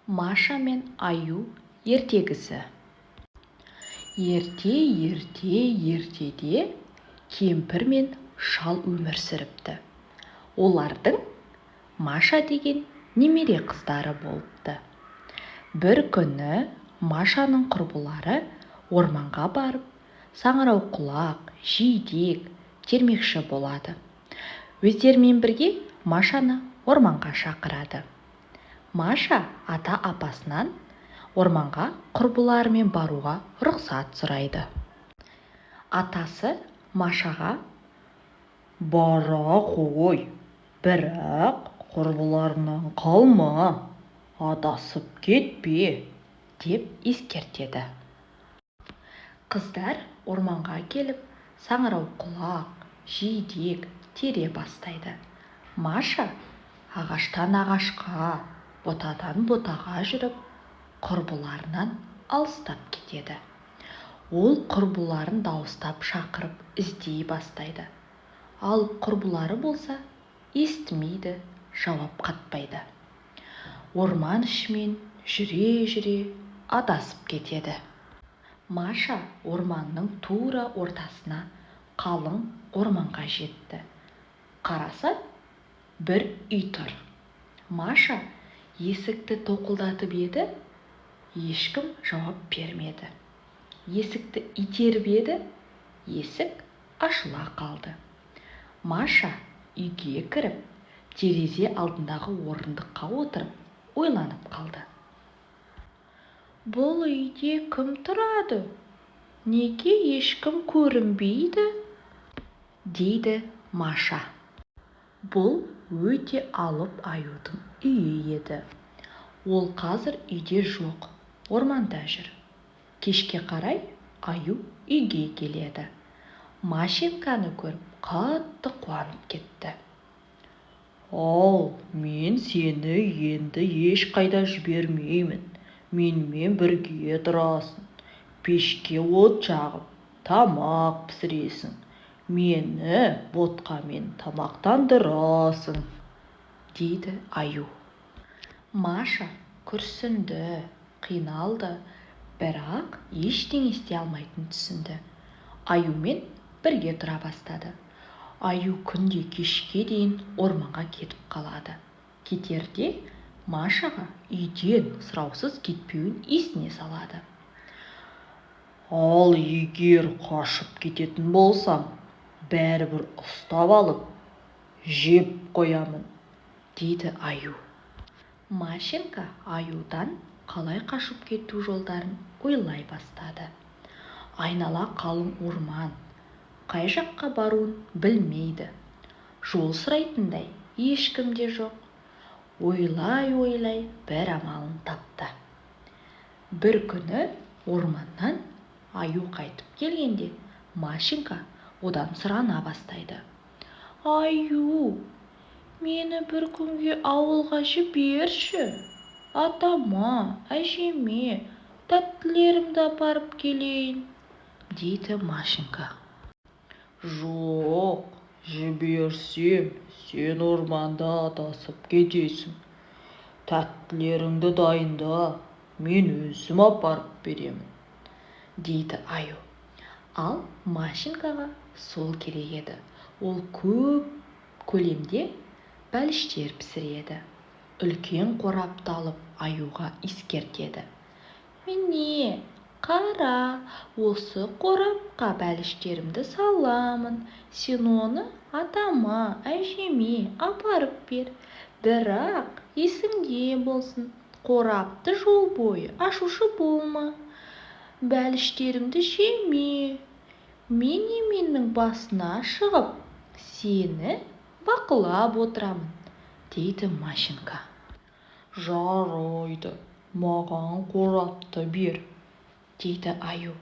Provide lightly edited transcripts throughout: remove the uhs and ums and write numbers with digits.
Маша мен Аю ертегісі. Ертеде кемпір мен шал өмір сүріпті. Олардың Маша деген немере қыздары болыпты. Бір күні Машаның құрбылары орманға барып, саңырауқұлақ, жидек термекші болады. Өздерімен бірге Машаны орманға шақырады. Маша ата-апасынан орманға құрбыларымен баруға рұқсат сұрайды. Атасы Машаға: «Бара қой, бірақ құрбыларыңнан қалма, адасып кетпе», деп ескертеді. Қыздар орманға келіп, саңырауқұлақ, жидек тере бастайды. Маша ағаштан ағашқа, бұтадан бұтаға жүріп, құрбыларынан алыстап кетеді. Ол құрбыларын дауыстап шақырып іздей бастайды. Ал құрбылары болса, естімейді, жауап қатпайды. Орман ішімен жүре адасып кетеді. Маша орманның тура ортасына, қалың орманға жетті. Қараса, бір үй тұр. Маша есікті тоқылдатып еді, ешкім жауап бермеді. Есікті итеріп еді, есік ашыла қалды. Маша үйге кіріп, терезе алдындағы орындыққа отырып, ойланып қалды. Бұл үйде кім тұрады? Неге ешкім көрінбейді? Дейді Маша. Бұл өте алып Аюдың үйі еді. Ол қазір үйде жоқ, орманда жүр. Кешке қарай Аю үйге келеді. Машеньканы көріп, қатты қуанып кетті. «Ал, мен сені енді ешқайда жібермеймін. Менімен бірге тұрасың. Пешке от жағып, тамақ пісіресің. Мені ботқамен тамақтандырасың», дейді Аю. Маша күрсінді, қиналды, бірақ ештеңе істей алмайтынын түсінді. Аюмен бірге тұра бастады. Аю күнде кешке дейін орманға кетіп қалады. Кетерде Машаға үйден сұраусыз кетпеуін есіне салады. «Ал егер қашып кететін болсам, бәрібір ұстап алып, жеп қоямын», дейді Аю. Машенька Аюдан қалай қашып кету жолдарын ойлай бастады. Айнала қалың орман, қай жаққа баруын білмейді. Жол сұрайтындай ешкім де жоқ. Ойлай бір амалын тапты. Бір күні орманнан Аю қайтып келгенде, Машенька одан сұрана бастайды. «Аю, мені бір күнге ауылға жіберші. Атама, әжеме тәттілерімді апарып келейін», дейді Машенька. «Жоқ, жіберсем, сен орманда адасып кетесің. Тәттілеріңді дайында, мен өзім апарып беремін», дейді Аю. Ал Машенькаға сол керек еді. Ол көп көлемде бәліштер пісіреді. Үлкен қорапты алып Аюға ескертеді. «Міне, қара, осы қорапқа бәліштерімді саламын. Сен оны атама, әжеме апарып бер. Бірақ есіңде болсын, қорапты жол бойы ашушы болма. Бәліштерімді жеме. Мен еменнің басына шығып, сені бақылап отырамын», дейді Машенька. «Жарайды, маған қорапты бер», дейді Аю.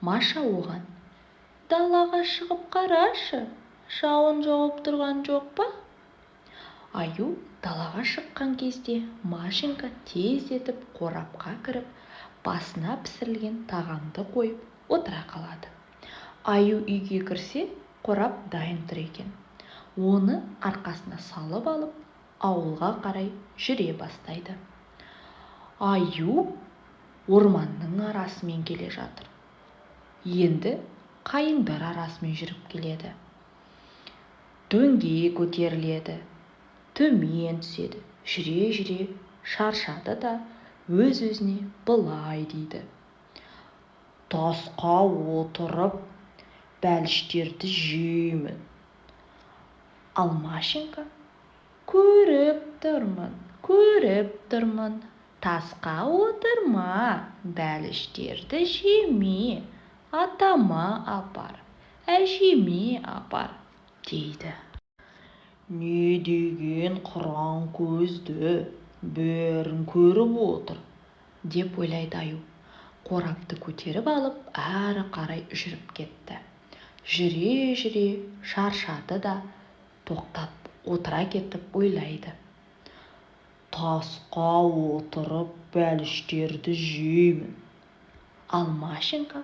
Маша оған: «Далаға шығып қарашы, жауын жауып тұрған жоқ па?» Аю далаға шыққан кезде Машенька тез етіп қорапқа кіріп, басына пісірілген тағамды қойып отыра қалады. Аю үйге кірсе, қорап дайын тұр екен. Оны арқасына салып алып, ауылға қарай жүре бастайды. Аю орманның арасымен келе жатыр. Енді қайыңдар арасымен жүріп келеді. Дөңге көтеріледі, төмен түседі. Жүре-жүре шаршады да өз-өзіне былай дейді: тасқа отырып бәліштерді жеймін. Ал Машенька: көріп тұрмын, тасқа отырма, бәліштерді жеме, атама апар, әжеме апар дейді. Не деген қыран көзді, бәрін көріп отыр, деп ойлайды аю. Қорапты көтеріп алып, әрі қарай жүріп кетті. Жүре-жүре шаршады да тоқтап отыра кетіп ойлайды: тасқа отырып бәліштерді жеймін. Ал Машенька: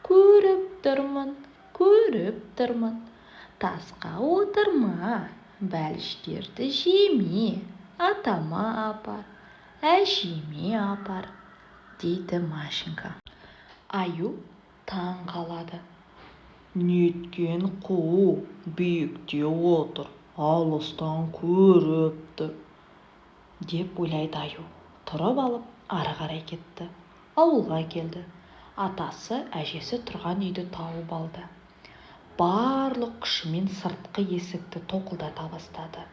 көріп тұрмын, тасқа отырма, бәліштерді жеме, атама апар, әжеме апар дейді Машенька. Аю таң қалады. Неткен қу, биікте отыр, алыстан көріп тұр, деп ойлайды аю. Тұрып алып, ары қарай кетті. Ауылға келді. Атасы, әжесі тұрған үйді тауып алды. Барлық күшімен сыртқы есікті тоқылдата бастады.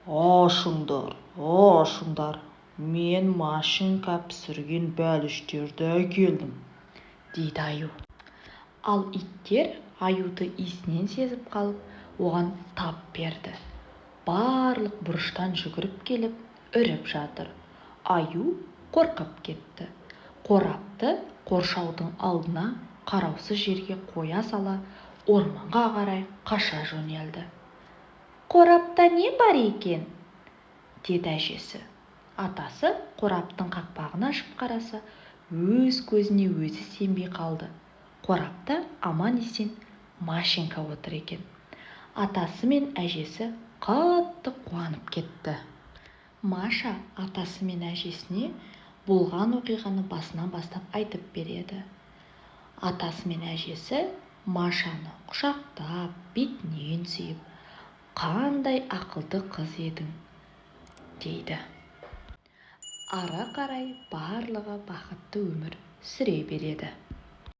Ашыңдар, мен Машенька пісірген бәліштерді әкелдім, дейді аю. Ал иттер аюды иісінен сезіп қалып, оған тап берді. Барлық бұрыштан жүгіріп келіп, үріп жатыр. Аю қорқып кетті. Қорапты қоршаудың алдына қараусыз жерге қоя сала, орманға қарай қаша жөнелді. Қорапта не бар екен? Деді әжесі. Атасы қораптың қақпағын ашып қараса, өз көзіне өзі сенбей қалды. Қорапта аман-есен Машенька отыр екен. Атасы мен әжесі қатты қуанып кетті. Маша атасы мен әжесіне болған оқиғаны басынан бастап айтып береді. Атасы мен әжесі Машаны құшақтап, бетінен сүйіп: қандай ақылды қыз едің, дейді. Ары қарай барлығы бақытты өмір сүре береді.